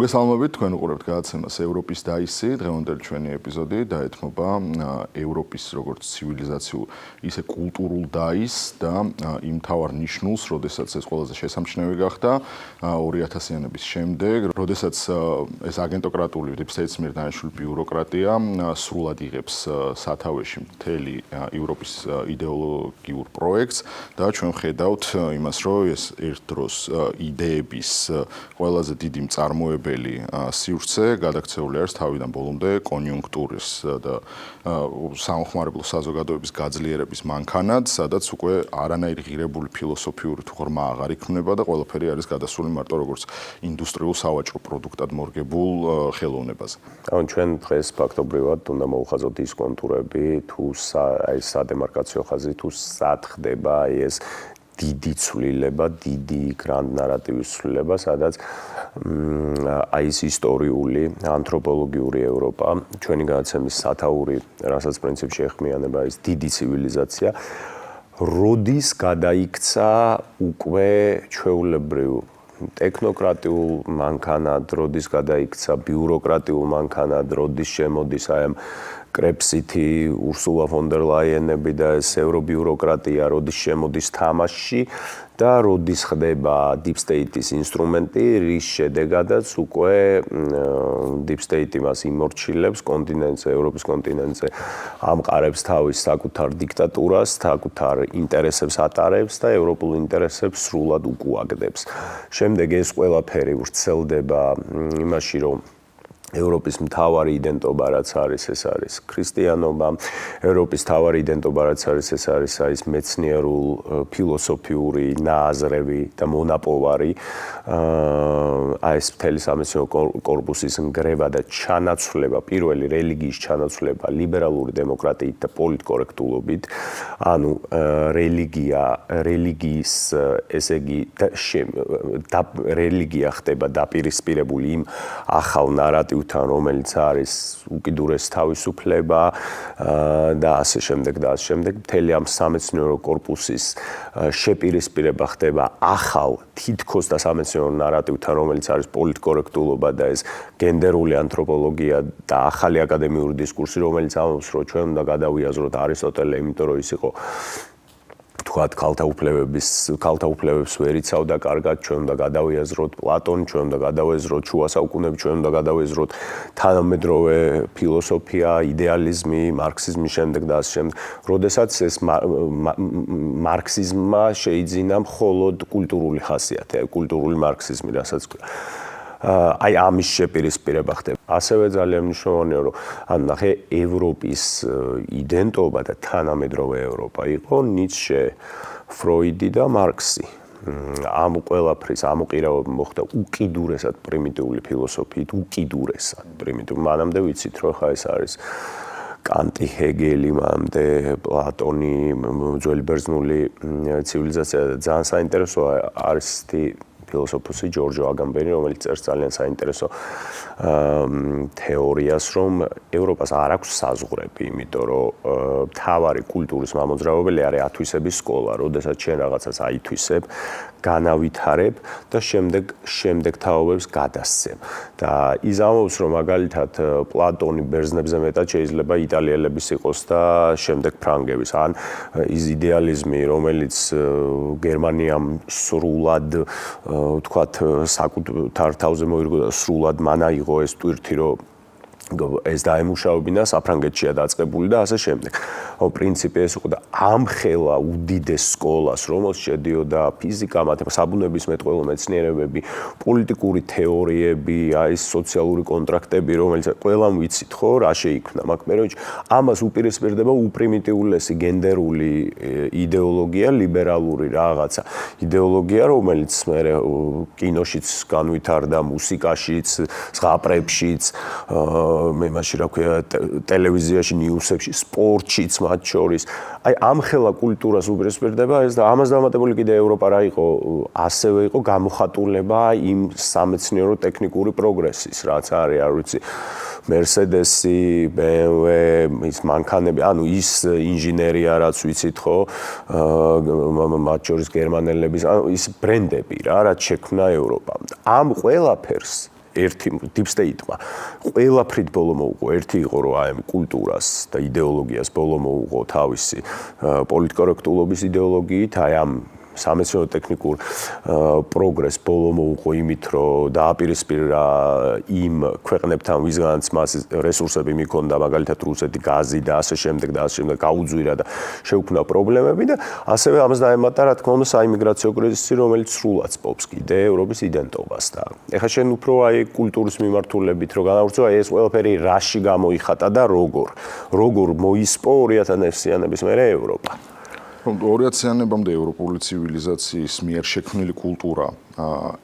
მოგესალმებით, თქვენ უყურებთ გადაცემას ევროპის დაისი. დღევანდელი ჩვენი ეპიზოდი დაეთმობა ევროპის როგორც ცივილიზაციულ, ისე კულტურულ დაისს და იმ მთავარ ნიშნულს, როდესაც ეს ყველაზე შესამჩნევი გახდა 2000-იანების შემდეგ, როდესაც ეს აგენტოკრატული deep state-ს მიერ დანიშნული ბიუროკრატია სრულად იღებს სათავეში მთელი ევროპის იდეოლოგიურ პროექტს და ჩვენ ხედავთ იმას, რომ ეს ერთ დროს იდეების ყველაზე დიდი მწარმოებელი სივრცე გადაქცეული არის თავიდან ბოლომდე კონიუნქტურის და სამხმარებლო საზოგადოების გაძლიერების მანქანად, სადაც უკვე არანაირი ღირებული ფილოსოფიური თქმა აღარ იქმნება და ყველაფერი არის გადასული მარტო როგორც ინდუსტრიულ სავაჭრო პროდუქტად მორგებულ ხელოვნებაზე. ანუ ჩვენ დღეს ფაქტობრივად უნდა მოვხაზოთ ის კონტურები, თუ აი სადემარკაციო ხაზი თუ სად ხდება ეს დიდი ცვლილება, დიდი გრანდ ნარატივის ცვლილება, სადაც აი ეს ისტორიული, ანთროპოლოგიური ევროპა, ჩვენი გადაცემის სათაური, რასაც პრინციპში ეხმიანება ის დიდი ცივილიზაცია, როდის გადაიქცა უკვე ჩვეულებრივ ტექნოკრატიულ მანქანად, როდის გადაიქცა ბიუროკრატიულ მანქანად, როდის შემოდის აი ამ კრეპსითი, ურსულა ფონ დერ ლაიენები და ეს ევრობიუროკრატია, როდის შემოდის თამაშში და როდის ხდება deep state-ის ინსტრუმენტი, რის შედეგადაც უკვე deep state-ი მას იმორჩილებს კონტინენტზე, ევროპის კონტინენტზე, ამყარებს თავის საკუთარ დიქტატურას, საკუთარ ინტერესებს ატარებს და ევროპულ ინტერესებს სრულად უკუაგდებს. შემდეგ ეს ყველაფერი ვრცელდება იმაში, რომ ევროპის მთავარი იდენტობა რაც არის, ეს არის ქრისტიანობა. ევროპის მთავარი იდენტობა რაც არის, ეს არის ის მეცნიერულ ფილოსოფიური ნააზრევი და მონაპოვარი. აი ეს მთელი სამეცნიერო კორპუსის ნგრევა და ჩანაცვლება, პირველი რელიგიის ჩანაცვლება ლიბერალური დემოკრატიით და პოლიტკორექტულობით. ანუ რელიგიის ესე იგი რელიგია ხდება დაპირისპირებული იმ ახალ ნარატივ რომელიც არის უკიდურეს თავისუფლება და ასე შემდეგ და ასე შემდეგ. მთელი ამ სამეცნიერო კორპუსის შეპირისპირება ხდება ახალ თითქოს და სამეცნიერო ნარატივთან, რომელიც არის პოლიტკორექტულობა და ეს გენდერული ანთროპოლოგია და ახალი აკადემიური დისკურსი, რომელიც ამბობს, რომ ჩვენ უნდა გადავიაზროთ არისტოტელე, იმიტომ რომ ის იყო თქვათ ქალთა უფლებებს ვერ იცავდა კარგად, ჩვენ უნდა გადავიაზროთ პლატონი, ჩვენ უნდა გადავიაზროთ შუა საუკუნეები, ჩვენ უნდა გადავიაზროთ თანამედროვე ფილოსოფია, იდეალიზმი, მარქსიზმი შემდეგ და ასე შემდეგ. როდესაც ეს მარქსიზმმა შეიძინა მხოლოდ კულტურული ხასიათი, კულტურული მარქსიზმი, რასაც აი ამის შეპირისპირება ხდება. ასევე ძალიან მნიშვნელოვანია, რომ ანუ ნახე ევროპის იდენტობა და თანამედროვე ევროპა იყო ნიცშე, ფროიდი და მარქსი. ამ ყველაფრის ამოყირავება მოხდა უკიდურესად პრიმიტიული ფილოსოფიით, უკიდურესად პრიმიტიული. მანამდე ვიცით, რომ ხა ეს არის კანტი, ჰეგელი, მანამდე პლატონი, ძველი ბერძნული ცივილიზაცია და ძალიან საინტერესო არის ფილოსოფოსი ჯორჯო აგამბენი, რომელიც წერს ძალიან საინტერესო თეორიას, რომ ევროპას არ აქვს საზღვრები, იმიტომ რომ მთავარი კულტურის მამოძრავებელი არის ათვისების სკოლა, როდესაც შენ რაღაცას აითვისებ, განავითარებ და შემდეგ თაობებს გადასცემ. და ის ამბობს, რომ მაგალითად პლატონი ბერძნებზე მეტად შეიძლება იტალიელების იყოს და შემდეგ ფრანგების. ან ის იდეალიზმი, რომელიც გერმანიამ სრულად თქვათ საკუთარ თავზე მოირგო და სრულად მან აიღო ეს ტვირთი, რომ ეს დაემუშავებინა საფრანგეთშია დაწყებული და ასე შემდეგ. პრინციპი ეს იყო და ამხელა უდიდეს სკოლას, რომელშიც შედიოდა ფიზიკა, მათემატიკა, საბუნებისმეტყველო მეცნიერებები, პოლიტიკური თეორიები, აი სოციალური კონტრაქტები, რომელიც ყველამ ვიცით, ხო, რა შეიქმნა, მაგრამ ამას უპირისპირდება უპრიმიტიულესი გენდერული იდეოლოგია, ლიბერალური რაღაცა იდეოლოგია, რომელიც მე კინოშიც განვითარდა, მუსიკაშიც, ზღაპრებშიც, მე მაშინ რა ქვია, ტელევიზიაში, ნიუსებში, სპორტშიც მათ შორის. აი ამხელა კულტურას უპირისპირდება ეს და ამას დამატებული კიდე ევროპა რა იყო, ასევე იყო გამოხატულება იმ სამეცნიერო ტექნიკური პროგრესის, რაც არის, არ ვიცი, Mercedes-ი, BMW, ის მანქანები, ანუ ის ინჟინერია, რაც ვიცით, ხო, მათ შორის გერმანელების, ანუ ის ბრენდები რა, რაც შექმნა ევროპამ. ამ ყველაფერს ერთი deep state-მა ყველაფრით ბოლო მოუყო. ერთი იყო რომ აი კულტურას და იდეოლოგიას ბოლო მოუყო თავისი პოლიტკორექტულობის იდეოლოგიით, აი ამ სამეცნიერო ტექნიკურ პროგრესს ბოლო მოუყო იმით, რომ დააპირისპირა იმ ქვეყნებთან, ვისგანაც მას რესურსები მიქონდა, მაგალითად რუსეთი, გაზი და ასე შემდეგ და ასე შემდეგ გაუძვირა და შეუქმნა პრობლემები და ასევე ამას დაემატა, რა თქმა უნდა, საიმიგრაციო კრიზისი, რომელიც სრულად სპობს კიდე ევროპის იდენტობას და ეხლა შენ უფრო აი კულტურის მიმართულებით რო განავრცო, აი ეს ყველაფერი რაში გამოიხატა და როგორ მოისპო 2000-იანების მერე ევროპა. 2000-იანებამდე ევროპული ცივილიზაციის მიერ შექმნილი კულტურა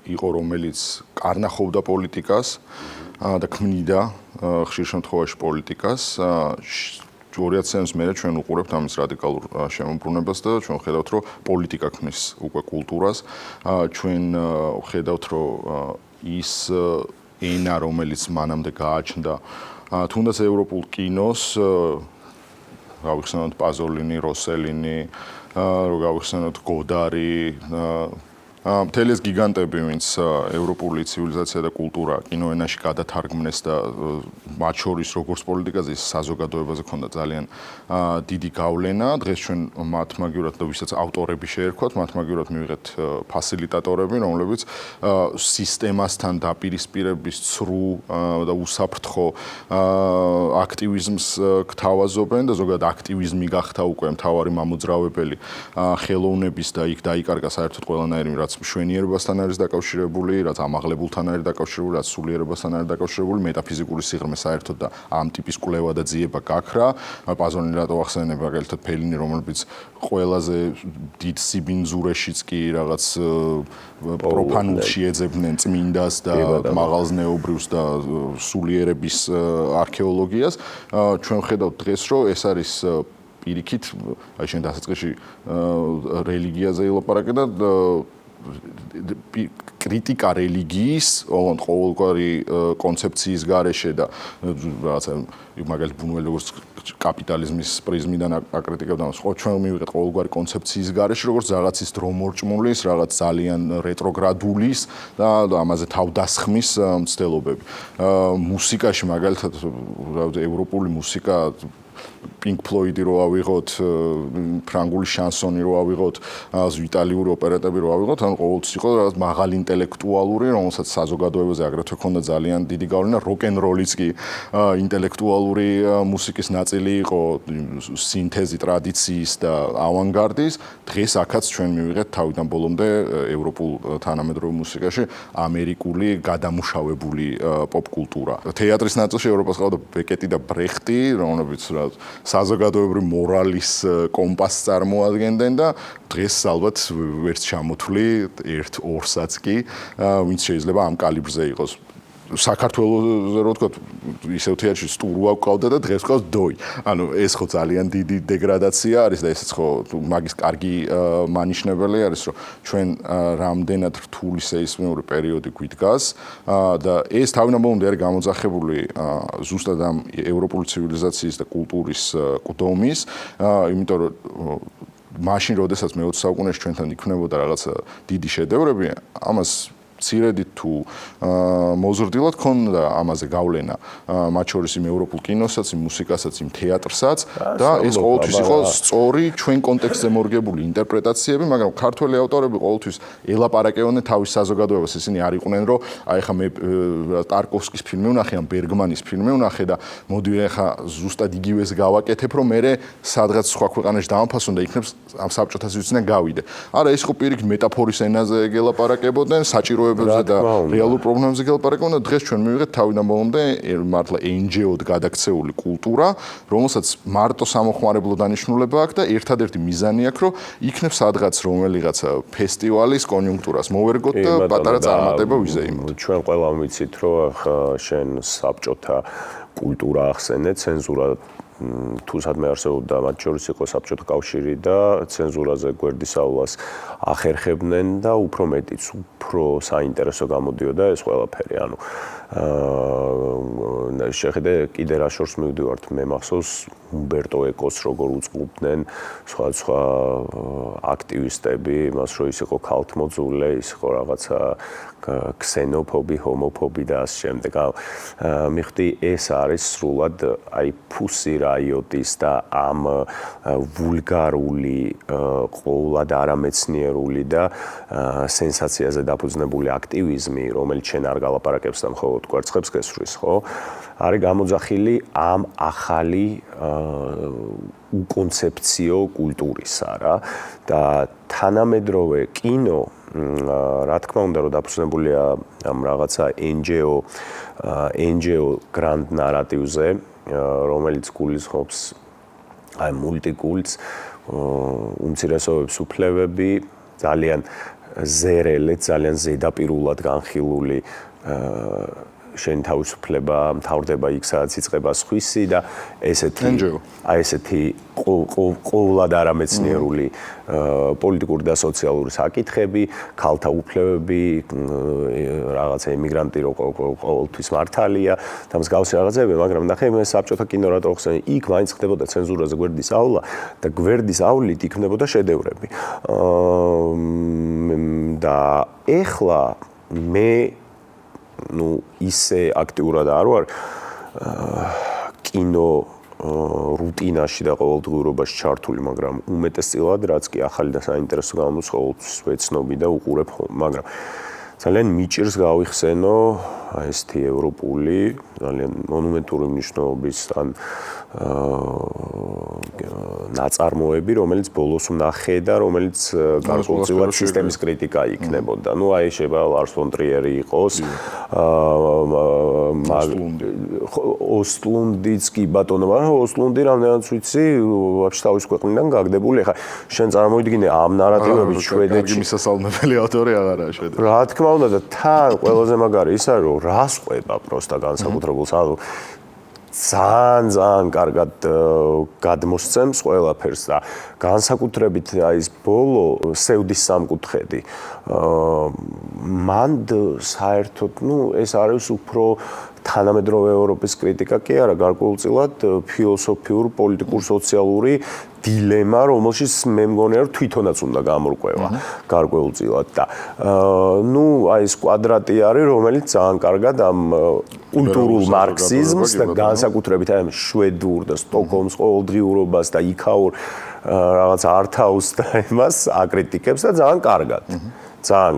იყო, რომელიც კარნახობდა პოლიტიკას და ქმნიდა ხშირ შემთხვევაში პოლიტიკას. 2000-იანების მერე ჩვენ უყურებთ ამის რადიკალურ შემოbrunებას და ჩვენ ხედავთ, რომ პოლიტიკა ქმნის უკვე კულტურას. ჩვენ ხედავთ, რომ ის ენა, რომელიც მანამდე გააჩნდა, თუნდაც ევროპულ კინოს გავიხსენოთ პაზოლინი, როსელინი, გავიხსენოთ გოდარი, მთელი ეს გიგანტები, ვინც ევროპული ცივილიზაცია და კულტურა კინოენაში გადათარგმნეს და მათ შორის როგორც პოლიტიკაზე, ისე საზოგადოებაზე ჰქონდა ძალიან დიდი გავლენა. დღეს ჩვენ მათ მაგივრად და ვისაც ავტორები შეერქვათ, მათ მაგივრად მივიღეთ ფასილიტატორები, რომლებიც სისტემასთან დაპირისპირების ცრუ და უსაფრთხო აქტივიზმს გთავაზობენ და ზოგადად აქტივიზმი გახდა უკვე მთავარი მამოძრავებელი ხელოვნების და იქ დაიკარგა საერთოდ ყველანაირი რაც მშვენიერებასთან არის დაკავშირებული, რაც ამაღლებულთან არის დაკავშირებული, რაც სულიერებასთან არის დაკავშირებული, მეტაფიზიკური სიღრმე საერთოდ და ამ ტიპის კვლევა და ძიება გაქრა. პაზოლინი რატო ახსენებ, მაგალითად ფელინი, რომელიც ყველაზე დიდ სიბინძურეშიც კი რაღაც პროფანულში ეძებდნენ წმინდას და მაღალზნეობრიუს და სულიერების არქეოლოგიას. ჩვენ ხედავთ დღეს, რომ ეს არის პირიქით, აი შენ დასაწყისში რელიგიაზე ილაპარაკე და კრიტიკა რელიგიის, ოღონდ ყოველგვარი კონცეფციის გარეშე და რაღაცა მაგალითად ბუნუელი როგორც კაპიტალიზმის პრიზმიდან აკრიტიკებდა, ჩვენ მივიღეთ ყოველგვარი კონცეფციის გარეშე, როგორც რაღაცის დრომორჭმულის, რაღაც ძალიან რეტროგრადულის და ამაზე თავდასხმის მცდელობები. მუსიკაში მაგალითად ევროპული მუსიკა Pink Floyd-ი რო ავიღოთ, ფრანგული შანსონი რო ავიღოთ, იტალიური ოპერეტები რო ავიღოთ, ანუ ყოველთვის იყო რაღაც მაღალი ინტელექტუალური, რომელსაც საზოგადოებაზე აგრეთვე ჰქონდა ძალიან დიდი გავლენა, როკ-ენ-როლიც კი ინტელექტუალური მუსიკის ნაწილი იყო, სინთეზი ტრადიციის და ავანგარდის. დღეს აქაც ჩვენ მივიღეთ თავიდან ბოლომდე ევროპულ თანამედროვე მუსიკაში ამერიკული გადამუშავებული პოპ-კულტურა. თეატრის ნაწილში ევროპას ყავდა ბეკეტი და ბრეხტი, რომლებიც საზოგადოებრივი მორალის კომპასს წარმოადგენდნენ და დღეს ალბათ ვერც ჩამოთვლი ერთ-ორსაც კი, ვინც შეიძლება ამ კალიბრზე იყოს. საქართველოზე რო ვთქვათ, ისევ თეატრში სტურვა გვყავდა და დღეს გვყავს დოი. ანუ ეს ხო ძალიან დიდი დეგრადაცია არის და ესეც ხო მაგის კარგი მანიშნებელი არის, რომ ჩვენ რამდენად რთული სეისმიური პერიოდი გვიდგას და ეს თავინაბოლომდე არის გამოძახებული ზუსტად ამ ევროპული ცივილიზაციის და კულტურის ყდომის, იმიტომ რომ მაშინ, როდესაც მე-20 საუკუნეში ჩვენთან იქნებოდა რაღაცა დიდი შედევრები, ამას ცირედით თუ მოზრდილად ქონდა ამაზე გავლენა მათ შორის იმ ევროპულ კინოსაც, იმ მუსიკასაც, იმ თეატრსაც და ეს ყოველთვის იყო სწორი ჩვენ კონტექსტზე მორგებული ინტერპრეტაციები, მაგრამ ქართველი ავტორები ყოველთვის ელაპარაკებდნენ თავის საზოგადოებას, ისინი არ იყვნენ, რომ აი ხა მე ტარკოვსკის ფილმი ვნახე, ან ბერგმანის ფილმი ვნახე და მოდი ხა ზუსტად იგივეს გავაკეთებ, რომ მე სადღაც სხვა ქვეყანაში დავამფასონ და იქნებ ამ საბჭოთა სივრციდან გავიდე. არა, ეს ხო პირიქით მეტაფორის ენაზე გელაპარაკებოდნენ, საჭირო და რეალურ პრობლემებზე გელაპარაკებოდნენ და დღეს ჩვენ მივიღეთ თავიდან ბოლომდე მართლა NGO-ად გადაქცეული კულტურა, რომელსაც მარტო სამოხმარებლო დანიშნულება აქვს და ერთადერთი მიზანი აქვს, რომ იქნებ სადღაც რომელიღაცა ფესტივალის კონიუნქტურას მოვერგოთ და პატარა წარმატება ვიზეიმოთ. ჩვენ ყველამ ვიცით, რომ შენ საბჭოთა კულტურა ახსენე, ცენზურა თუ სადმე არსებობდა, მათ შორის იყო საბჭოთა კავშირი და ცენზურაზე გვერდისავლას ახერხებდნენ და უფრო მეტიც, უფრო საინტერესო გამოდიოდა ეს ყველაფერი. ანუ შეხედე კიდე რა შორს მივდივართ მე მახსოვს უმბერტო ეკოს როგორ უწყობდნენ სხვა აქტივისტები მას რომ ის იყო ქალთმოძულე ის იყო რაღაცა ქსენოფობი ჰომოფობი და ამ შემდეგ მიხდი ეს არის სრულად აი ფუსი რაიოტის და ამ ვულგარული ყოვლად არამეცნიერული და სენსაციაზე დაფუძნებული აქტივიზმი რომელიც შენ არ გალაპარაკებს და მხოლოდ კვერცხებს გესვრის ხო არის გამოძახილი ამ ახალი უკონცეფციო კულტურისა რა და თანამედროვე კინო რა თქმა უნდა რომ დაფუძნებულია ამ რაღაცა NGO გრანდ ნარატივზე რომელიც გულისხმობს აი მულტიკულტს უმცირესობების უფლებები ძალიან ზერელე ძალიან ზედაპირულად განხილული შენ თავისუფლება მთავრდება იქ სადაც იწყება სხვისი და ესეთი ყოვლად არამეცნიერული პოლიტიკური და სოციალური საკითხები, ქალთა უფლებები, რაღაცა ემიგრანტი რო ყოველთვის მართალია და მსგავსი რაღაცები, მაგრამ ნახე მე საბჭოთა კინო რატო ხსენ იქ მაინც ხდებოდა ცენზურაზე გვერდის ავლა და გვერდისავლით იქნებოდა შედევრები. და ეხლა მე ისე აქტიურად არ ვარ კინო რუტინაში და ყოველდღიურობაში ჩართული, მაგრამ უმეტესწილად რაც კი ახალი და საინტერესო გამოდის ყოველთვის ვეცნობი და უყურებ ხოლმე, მაგრამ ძალიან მიჭირს გავიხსენო ესეთი ევროპული ძალიან მონუმენტური მნიშვნელობის ან ნაწარმოები, რომელიც ბოლოს ვნახე და რომელიც გარკვეულწილად სისტემის კრიტიკა იქნებოდა. ნუ აი შეიძლება ლარს ფონ ტრიერი იყოს, ოსტლუნდიც კი ბატონო, მაგრამ ოსტლუნდი რამდენადაც ვიცი, ვაფშე თავის ქვეყნიდან გაგდებული. ეხლა შენ წარმოვიდგინე ამ ნარატივების შვედეთში მისასალმებელი ავტორი აღარაა შვედეთში. რა თქმა უნდა და თან ყველაზე მაგარი ის არის რომ რას ყვება პროსტა განსაკუთრებულს ანუ ძალიან კარგად გადმოსცემს ყველაფერს და განსაკუთრებით აი ეს ბოლო სევდის სამკუთხედი მან საერთოდ ეს არის უფრო თანამედროვე ევროპის კრიტიკა კი არა გარკვეულწილად ფილოსოფიურ პოლიტიკურ სოციალური დილემა რომელშიც მე მგონია რომ თვითონაც უნდა გამორკვევა გარკვეულწილად და აი ეს კვადრატი არის რომელიც ძალიან კარგად ამ კულტურულ მარქსიზმს და განსაკუთრებით აი შვედურ და სტოკჰოლმის ყოველდღიურობას და იქაურ რაღაც არტჰაუს და იმას აკრიტიკებს და ძალიან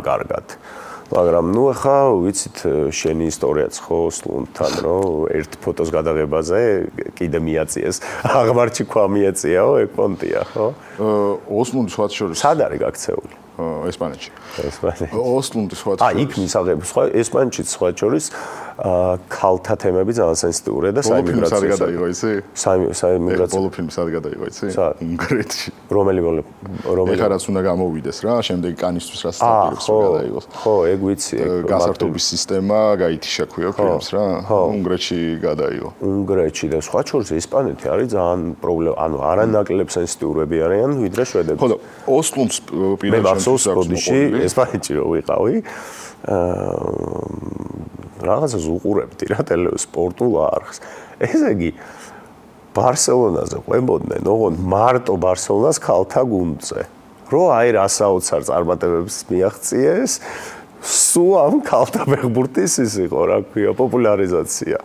კარგად მაგრამ ახლა ვიცით შენი ისტორიაც ხო სლუნთან რომ ერთ ფოტოს გადაღებაზე კიდე მიაწიეს აღმარჩი ქვა მიაწიაო ეგ პონტია ხო ოსლუნდის სხვა შორის სად არის გაქცეული ესპანეთში ოსლუნდის სხვა შორის იქ მისაღები სხვა ესპანეთში სხვა შორის ქალთა თემები ძალიან სენსიტიურია და საიმიგრაციო გადაიღო იცი? საიმიგრაციო ბოლო ფილმი სად გადაიღო იცი? უნგრეთში. რომელი ეხლა რაც უნდა გამოვიდეს რა, შემდეგ კანისთვის რა სტატიებს გადაიღოს. ხო, ეგ ვიცი, ეგ გასართობის სისტემა გაითიშა ქვია ფილმს რა. უნგრეთში გადაიღო. უნგრეთში და სხვა შორის ესპანეთი არის ძალიან პრობლემა, ანუ არანაკლებ სენსიტიურები არიან ვიდრე შვედები. ხო და ოსლუნს მე მახსოვს ბოდიში ესპანეთში რო ვიყავი რაღაცას უყურებდი რა სპორტულ არხს. ესე იგი ბარსელონაზე ყვებოდნენ ოღონდ მარტო ბარსელონას ქალთა გუნდზე. რო აი რა საოცარ წარმატებებს მიაღწიეს, სულ ამ ქალთა ფეხბურთის ის იყო, რა ქვია, პოპულარიზაცია.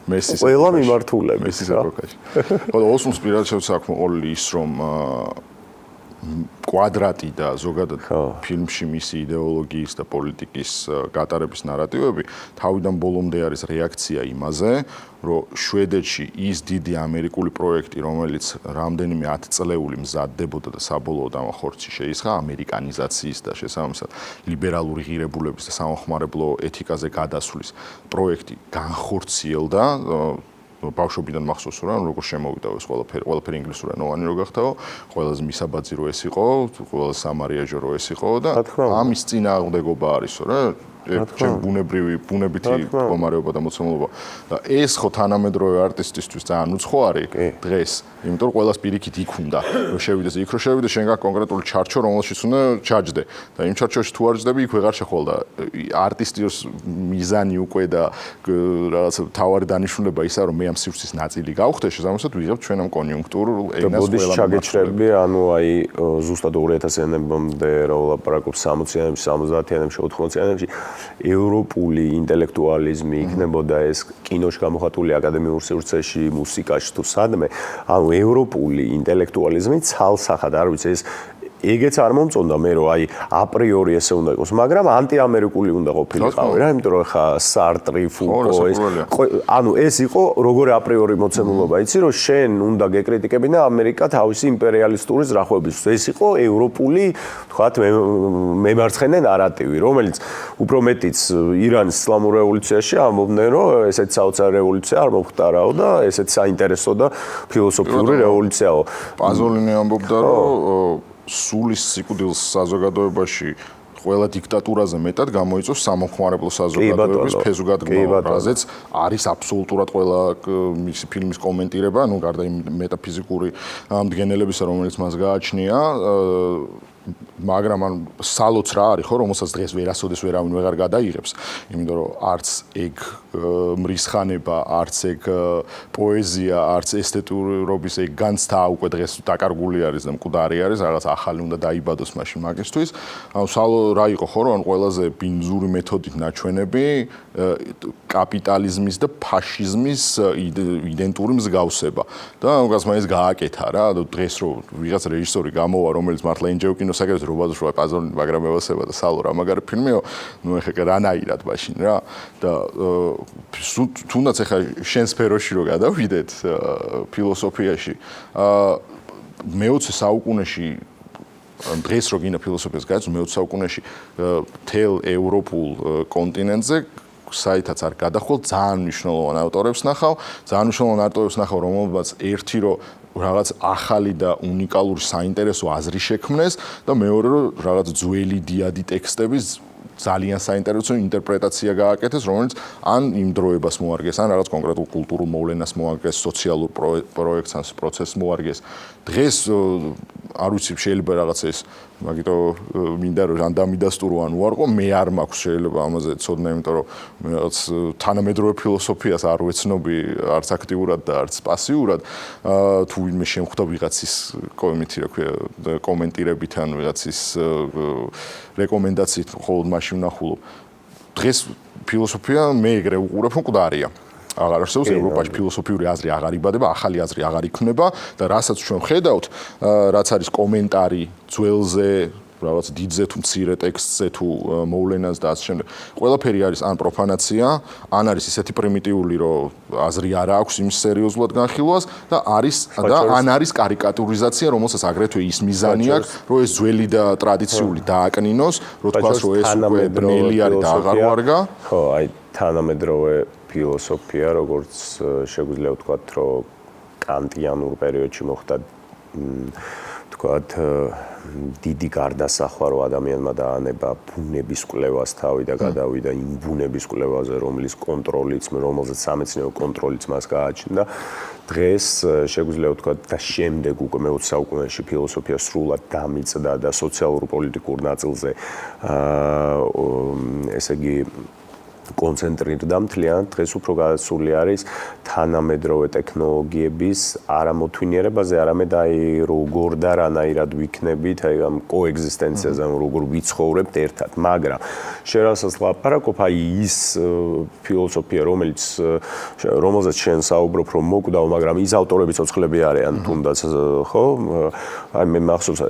მესის ყველა მიმართულებით მესის ეპოქაში. ხო და ოსლუნს პირადად შეგვსაქმოყოლი ის რომ კვადრატი და ზოგადად ფილმში მისი იდეოლოგიის და პოლიტიკის გატარების ნარატივები თავიდან ბოლომდე არის რეაქცია იმაზე, რომ შვედეთში ის დიდი ამერიკული პროექტი, რომელიც რამდენიმე 10 წლეული მზადდებოდა და საბოლოოდ ამ ხორცში შეისხა ამერიკანიზაციის და შესაბამისად ლიბერალური ღირებულების და სამხმარებლო ეთიკაზე გადასვლის პროექტი განხორციელდა ბავშვობიდან მახსოვს რა როგორ შემოვიდა ეს ყველაფერი ინგლისურენოვანი რო გახდაო ყველაზე მისაბაძი რო ეს იყო ყველაზე სამარიაჟო რო ეს იყო და ამის წინააღმდეგობა არისო რა ჩემ ბუნებითი მდგომარეობა და მოცემულობა. და ეს ხო თანამედროვე არტისტისთვის ძალიან უცხო არის დღეს, იმიტომ რომ ყველას პირიქით იქ უნდა, რომ შევიდეს იქ, რომ შევიდეს, შენ გაქვს კონკრეტული ჩარჩო, რომელშიც უნდა ჩაჯდე. და იმ ჩარჩოში თუ არ ჯდები, იქ ვეღარ შეხვალ და არტისტის მიზანი უკვე და რაღაც თავარი დანიშნულება ისაა, რომ მე ამ სივრცის ნაწილი გავხდე, შესაბამისად ვიღებ ჩვენ ამ კონიუნქტურულ ენას ყველა ჩაგეჩრები, ანუ აი ზუსტად 2000-იანებამდე რა ვლაპარაკობ 60-იანებში, 70-იანებში, 80-იანებში ევროპული ინტელექტუალიზმი იქნებოდა ეს კინოში გამოხატული აკადემიურ სივრცეში, მუსიკაში თუ სადმე, ანუ ევროპული ინტელექტუალიზმი ცალსახად არ ვიცი ეს ეგეც არ მომწონდა მე რომ აი აპრიორი ესე უნდა იყოს, მაგრამ ანტიამერიკული უნდა ყოფილიყავი რა, იმიტომ რომ ხა სარტრი, ფუკო ეს ანუ ეს იყო როგორი აპრიორი მოცემულობა, იცი რომ შენ უნდა გეკრიტიკებინა ამერიკა თავისი იმპერიალისტური ზრახვებისთვის. ეს იყო ევროპული, თქვათ მემარცხენე ნარატივი, რომელიც უფრო მეტიც ირანის ისლამურ რევოლუციაში ამბობდნენ რომ ესეც საოცარი რევოლუცია არ მომხდარაო და ესეც საინტერესო და ფილოსოფიური რევოლუციაო. პაზოლინი ამბობდა რომ სულის სიკვდილს საზოგადოებაში ყველა დიქტატურაზე მეტად გამოიწვევს სამოხმარებლო საზოგადოების ფეზუგადგმობა, რაზეც არის აბსოლუტურად ყველა მისი ფილმის კომენტირება, ну გარდა იმ მეტაფიზიკური მდგენელებისა, რომელიც მას გააჩნია, მაგრამ ან სალოც რა არის ხო, რომელსაც დღეს ვერასოდეს ვერავინ ვეღარ გადაიღებს, იმიტომ რომ არც ეგ მრისხანება, არც ეგ პოეზია, არც ესთეტურობის ეგ განცდა უკვე დღეს დაკარგული არის და მკვდარი არის, რაღაც ახალი უნდა დაიბადოს მაშინ მაგისთვის. ანუ სალო რა იყო ხო, რომ ყველაზე ბინძური მეთოდით ნაჩვენები კაპიტალიზმის და ფაშიზმის იდენტური მსგავსება. და უკაც მაინც გააკეთა რა, დღეს რო ვიღაც რეჟისორი გამოვა, რომელიც მართლა ინჯეო კინოს აკეთებს, რობადოს რა პაზოლინი, მაგრამ ევასება და სალო რა მაგარი ფილმიო, ну ეხა რანაირად მაშინ რა და თუნდაც ეხა შენ სფეროში რო გადავიდეთ ფილოსოფიაში, მე-20 საუკუნეში დღეს რო გინდა ფილოსოფიას გაიცნო, მე-20 საუკუნეში თელ ევროპულ კონტინენტზე საითაც არ გადახვალ ძალიან მნიშვნელოვან ავტორებს ნახავ, რომელთაც ერთი რო რაღაც ახალი და უნიკალური საინტერესო აზრი შექმნეს და მეორე რო რაღაც ძველი დიადი ტექსტების ძალიან საინტერესო ინტერპრეტაცია გააკეთეს, რომელიც ან იმ დროებას მოარგეს, ან რაღაც კონკრეტულ კულტურულ მოვლენას მოარგეს, სოციალურ პროექტს ან პროცესს მოარგეს. დღეს არ ვიცი, შეიძლება რაღაც ეს მაგიტო მინდა რომ რანდამიდასტურო ან უარყო, მე არ მაქვს შეიძლება ამაზე ცოდნა, იმიტომ რომ მე რაღაც თანამედროვე ფილოსოფიას არ ვეცნობი არც აქტიურად და არც პასიურად. თუ ვინმე შემხვდა ვიღაცის კომენტი, რა ქვია, კომენტირებით ან ვიღაცის რეკომენდაციით, ხოლმე მაშინ ვნახულობ. დღეს ფილოსოფია მე ეგრე უყურებ, მკვდარია. აღარ არსებობს ევროპაში ფილოსოფიური აზრი აღარ იბადება, ახალი აზრი აღარ იქმნება და რასაც ჩვენ ხედავთ, რაც არის კომენტარი ძველზე, რაღაც დიდზე თუ მცირე ტექსტზე თუ მოვლენას და ასე შემდეგ. ყველაფერი არის ან პროფანაცია, ან არის ისეთი პრიმიტიული, რომ აზრი არ აქვს იმის სერიოზულად განხილვას და ან არის კარიკატურიზაცია, რომელსაც აგრეთვე ის მიზანი აქვს, რომ ეს ძველი და ტრადიციული დააკნინოს, რომ თქვას, რომ ეს უკვე ბნელი არის და აღარ ვარგა. ხო, აი თანამედროვე ფილოსოფია, როგორც შეგვიძლია ვთქვათ, რომ კანტიანურ პერიოდში მოხდა თქვათ დიდი გარდასახვა, რომ ადამიანმა დაანება ბუნების კვლევას თავი და გადავიდა იმ ბუნების კვლევაზე, რომელსაც სამეცნიერო კონტროლიც მას გააჩნდა. დღეს შეგვიძლია ვთქვათ და შემდეგ უკვე მე-20 საუკუნეში ფილოსოფია სრულად დამიწდა და სოციალურ-პოლიტიკურ ნაწილზე ესე იგი კონცენტრირდა მთლიანად. დღეს უფრო გადასული არის თანამედროვე ტექნოლოგიების არამოთვინიერებაზე, არამედ აი როგორ და რანაირად ვიქნებით, აი ამ კოეგზისტენციაზე, როგორ ვიცხოვრებთ ერთად. მაგრამ შენ რასაც ლაპარაკობ, აი ის ფილოსოფია, რომელზეც შენ საუბრობ, რომ მოკვდაო, მაგრამ ის ავტორები ცოცხლები არიან თუნდაც, ხო? აი მე მახსოვს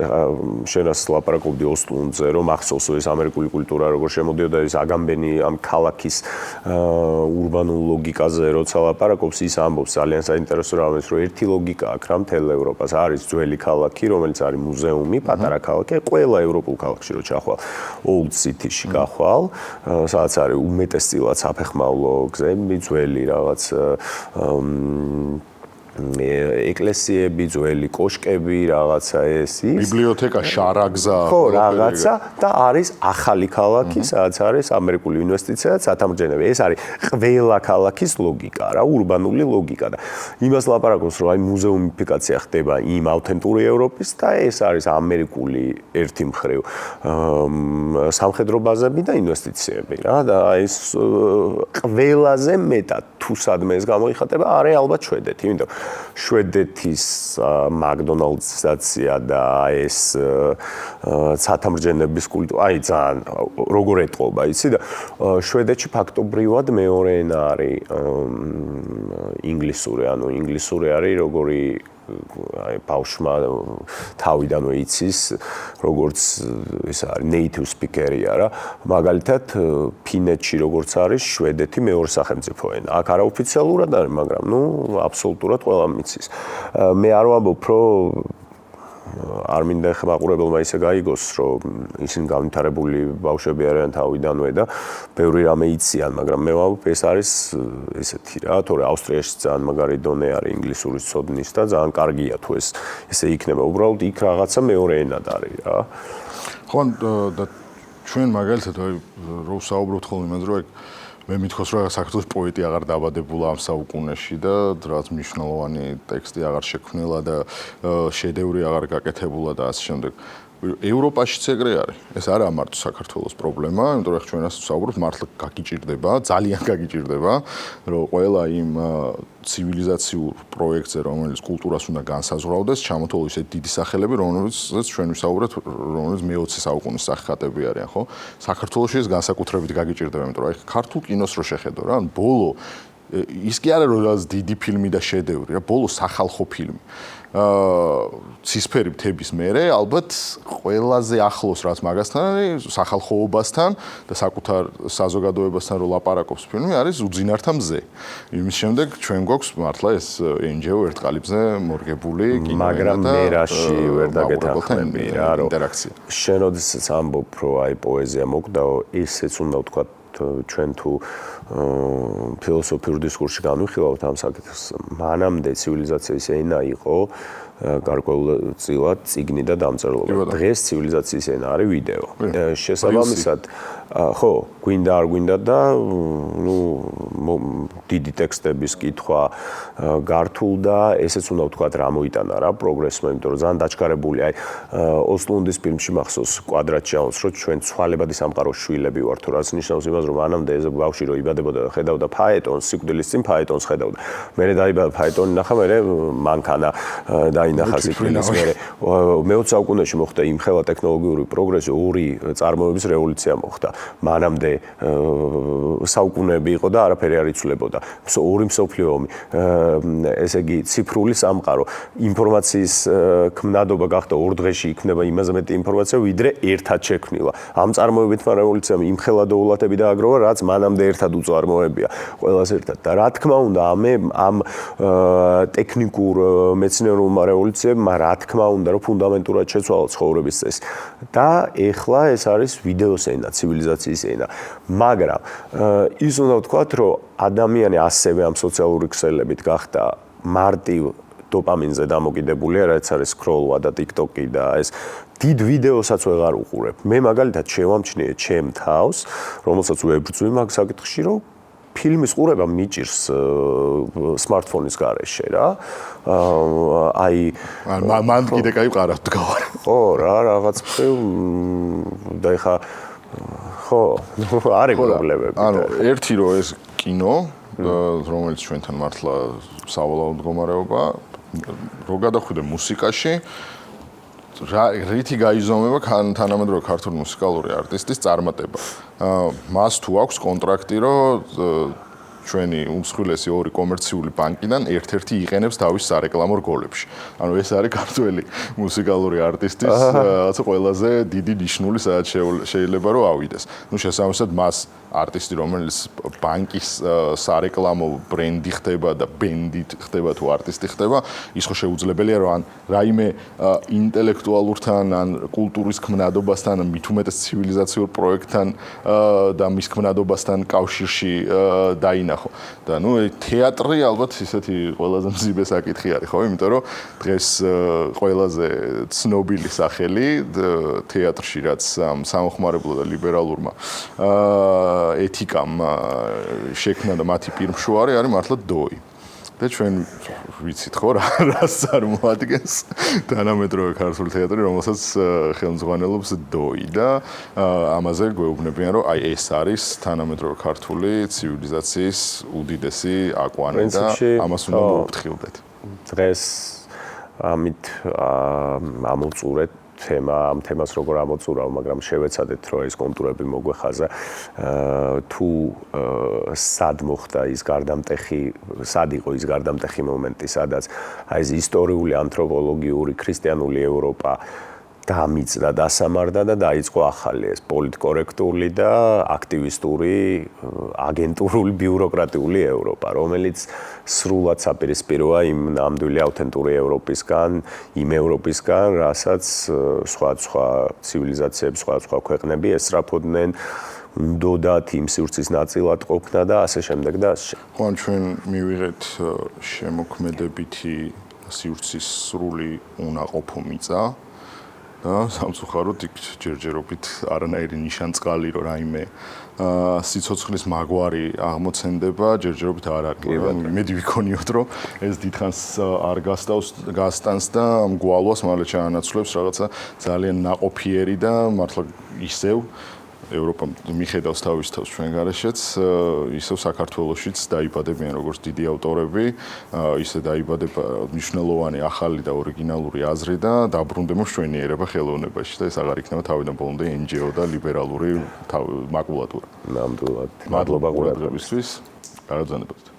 შენ რასაც ლაპარაკობდი ოსტუნდზე, რომ მახსოვს ეს ამერიკული კულტურა როგორ შემოდიოდა, ეს აგამბენი ამ ქალაქის ურბანულ ლოგიკაზე როცა ლაპარაკობს, ის ამბობს ძალიან საინტერესო რამეს, რომ ერთი ლოგიკა აქვს რა მთელ ევროპას, არის ძველი ქალაქი, რომელიც არის მუზეუმი, პატარა ქალაქი, ყველა ევროპულ ქალაქში რო ჩახვალ, Old City-ში გახვალ, სადაც არის უმეტესწილად საფეხმავლო გზები, ძველი რაღაც ეკლესიები, ძველი კოშკები, რაღაცა ეს ის. ბიბლიოთეკა, შარაგზა. ხო, რაღაცა და არის ახალი ქალაქი, სადაც არის ამერიკული ინვესტიცია, სათამბჯენები. ეს არის ყველა ქალაქის ლოგიკა რა, ურბანული ლოგიკა და იმას ლაპარაკობს, რომ აი მუზეუმიფიკაცია ხდება იმ ავთენტური ევროპის და ეს არის ამერიკული ერთი მხრივ სამხედრო ბაზები და ინვესტიციები რა და ეს ყველაზე მეტად თუ სადმე ეს გამოიხატება არის ალბათ შვედეთი, იმიტომ შვედეთის მაკდონალდსაცია და ეს სათამბჯენების კულტურა, აი ძალიან როგორ ეტყობა, იცი და შვედეთში ფაქტობრივად მეორე ენა არის ინგლისური, ანუ ინგლისური არის როგორი აი ბავშვმა თავიდანვე იცის, როგორც ეს არის native speaker-ია რა. მაგალითად, ფინეთში როგორც არის შვედეთი მეორე სახელმწიფო ენა. აქ არაოფიციალურად არის, მაგრამ ნუ აბსოლუტურად ყველა მიცის. მე არ ვამბობ, რომ არ მინდა ხა მაყურებელმა ისე გაიგოს, რომ ისინი განვითარებული ბავშვები არიან თავიდანვე და ბევრი რამე იციან, მაგრამ მე ვამბობ, ეს არის ესეთი რა, თორე ავსტრიაში ძალიან მაგარი დონე არის ინგლისურის ცოდნის და ძალიან კარგია თუ ეს ესე იქნება. უბრალოდ იქ რაღაცა მეორე ენად არის რა. ხო, და ჩვენ მაგალითად რო საუბრობთ ხოლმე იმაზე, რომ მე მithქოს, რომ საქართველოს პოეტი აღარ დაბადებულა ამ საუკუნეში და რაც მნიშვნელოვანი ტექსტი აღარ შექმნილა და შედევრი აღარ გაკეთებულა და ასე შემდეგ. ევროპაშიც ეგრე არის. ეს არა მარტო საქართველოს პრობლემა, იმიტომ რომ ჩვენ ასე ვსაუბრობთ, მართლა გაგიჭირდება, ძალიან გაგიჭირდება, რომ ყველა იმ ცივილიზაციურ პროექტზე, რომელიც კულტურას უნდა განსაზღვრავდეს, ჩამოთვალოს ისეთ დიდი სახელები, რომელზეც ჩვენ ვისაუბრეთ, რომელიც მე-20 საუკუნის სახეხატები არიან, ხო? საქართველოში ეს განსაკუთრებით გაგიჭირდება, იმიტომ რომ აი ქართულ კინოს რო შეხედო რა, ან ბოლო ის კი არა რომ დიდი ფილმი და შედევრი, რა, ბოლო სახალხო ფილმი. ცისფერი მთების მერე ალბათ ყველაზე ახლოს რაც მაგასთან არის სახალხოობასთან და საკუთარ საზოგადოებასთან რო ლაპარაკობს ფილმი არის უძინართა მზე. იმის შემდეგ ჩვენ გვაქვს მართლა ეს NGO ერთყალიბზე მორგებული კინო მაგრამ მე რაში ვერ დაგეთანხმები რა რომ ინტერაქცია. შენ როდესაც ამბობ რომ აი პოეზია მოგდაო ესეც უნდა ვთქვა ჩვენ თუ ფილოსოფიურ დისკურსში განვიხილავთ ამ საკითხს მანამდე ცივილიზაციის ენა იყო გარკვეულწილად წიგნი და დამწერლობა. დღეს ცივილიზაციის ენა არის ვიდეო. შესაბამისად ხო, გვინდა არ გვინდა და ნუ დიდი ტექსტების კითხვა გართულ და ესეც უნდა ვთქვა რა მოიტანა რა პროგრესმა, იმიტომ რომ ძალიან დაჩქარებული აი ოსლუნდის ფილმში მახსოვს კვადრატში ამბობს რომ ჩვენ ცვალებადი სამყაროს შვილები ვართ, რაც ნიშნავს იმას რომ მანამდე ეს ბავშვი რო იბადებოდა და ხედავდა ფაეტონს, სიკვდილის წინ ფაეტონს ხედავდა. მერე დაიბადა ფაეტონი ნახა, მერე მანქანა დაინახა სიკვდილის მერე. მე-20 საუკუნეში მოხდა იმხელა ტექნოლოგიური პროგრესი, ორი წარმოების რევოლუცია მოხდა. მანამდე საუკუნეები იყო და არაფერი არ იცვლებოდა. ორი მსოფლიო ომი. ესე იგი ციფრული სამყარო, ინფორმაციის ქმნადობა გახდა ორ დღეში იქნება იმაზე მეტი ინფორმაცია, ვიდრე ერთად შექმნილა. ამ წარმოებითმა რევოლუციამ იმხელა დოულათები დააგროვა, რაც მანამდე ერთად უწარმოებია ყველას ერთად. და რა თქმა უნდა, ამ ტექნიკურ მეცნიერულმა რევოლუციებმა რა თქმა უნდა, რომ ფუნდამენტურად შეცვალა ცხოვრების წესი. და ეხლა ეს არის ვიდეოს ენა, ცივილიზაციის ენა. მაგრამ ის უნდა ვთქვათ, რომ ადამიანი ასევე ამ სოციალური ქსელებით გახდა მარტივ დოპამინზე დამოკიდებული, რაც არის სკროლვა და TikTok-ი და ეს დიდ ვიდეოსაც ვეღარ უყურებ. მე მაგალითად შევამჩნიე ჩემ თავს, რომელსაც ვებრძვი მაგ საკითხში, რომ ფილმის ყურება მიჭირს smartphone-ის გარეშე რა. აი მან კიდე кай ყარავ დგავარ. ხო, რა რაღაც და ეხა ხო, არის პრობლემები. ანუ ერთი რომ ეს კინო, რომელიც ჩვენთან მართლა სავალალო მდგომარეობა, რო გადახვიდე მუსიკაში, რითი გაიზომება თანამედროვე ქართული მუსიკალური არტისტის წარმატება. მას თუ აქვს კონტრაქტი, რომ ჩვენი უმსხვილესი ორი კომერციული ბანკიდან ერთ-ერთი იყენებს თავის სარეკლამო რგოლებში. ანუ ეს არის ქართველი მუსიკალური არტისტის რაღაცა ყველაზე დიდი ნიშნული, სადაც შეიძლება რომ ავიდეს. ნუ შესაბამისად მას არტისტი, რომელიც ბანკის სარეკლამო ბრენდი ხდება და ბენდი ხდება თუ არტისტი ხდება, ის ხო შეუძლებელია რომ ან რაიმე ინტელექტუალურთან, ან კულტურის ქმნადობასთან, ან მით უმეტეს ცივილიზაციურ პროექტთან და მის ქმნადობასთან კავშირში დაინახოს. ნახო. და თეატრი ალბათ ისეთი ყველაზე მძიმე საკითხი არის, ხო? იმიტომ რომ დღეს ყველაზე ცნობილი სახელი თეატრში, რაც სამხმარებლო და ლიბერალურმა ეთიკამ შექმნა და მათი პირმშოვარე არის მართლა დოი. და ჩვენ ვიცით ხო რას წარმოადგენს თანამედროვე ქართული თეატრი, რომელსაც ხელმძღვანელობს დოი და ამაზე გვეუბნებიან, რომ აი ეს არის თანამედროვე ქართული ცივილიზაციის უდიდესი აკვანი და ამას უნდა მოვფრთხილდეთ. დღეს ამით ამოვწურეთ ამ თემას როგორ ამოწურავ, მაგრამ შევეცადეთ, რომ ეს კონტურები მოგვეხაზა. თუ სად მოხდა ის გარდამტეხი, სად იყო ის გარდამტეხი მომენტი, სადაც აი ეს ისტორიული, ანთროპოლოგიური, ქრისტიანული ევროპა დამიწდა, დასამარდა და დაიწყო ახალი ეს პოლიტკორექტული და აქტივისტური, აგენტურული, ბიუროკრატიული ევროპა, რომელიც სრულად საპირისპიროა იმ ნამდვილი ავთენტური ევროპისგან, იმ ევროპისგან, რასაც სხვა ცივილიზაციები, სხვა ქვეყნები ესწრაფოდნენ, უნდათ იმ სივრცის ნაწილად ყოფნა და ასე შემდეგ და ასე შემდეგ. ხო, ჩვენ მივიღეთ შემოქმედებითი სივრცის სრული უნაყოფო მიწა. და სამწუხაროდ იქ ჯერჯერობით არანაირი ნიშანწყალი რომ რაიმე სიცოცხლის მაგვარი აღმოცენდება, ჯერჯერობით არ არის. მედი ვიქონიოთ რომ ეს დიდხანს არ გასტანს და გვალვას მალე ჩაანაცვლებს რაღაცა ძალიან ნაყოფიერი და მართლა ისევ ევროპა მიხედავს თავის თავს ჩვენ გარეშეც, ისევ საქართველოშიც დაიბადებიან როგორც დიდი ავტორები, ისე დაიბადება მნიშვნელოვანი ახალი და ორიგინალური აზრი და დაბრუნდება მშვენიერება ხელოვნებაში და ეს აღარ იქნება თავიდან ბოლომდე NGO და ლიბერალური მაკულატურა. ნამდვილად. მადლობა ყურადღებისთვის. კარგად ბრძანებოდეთ.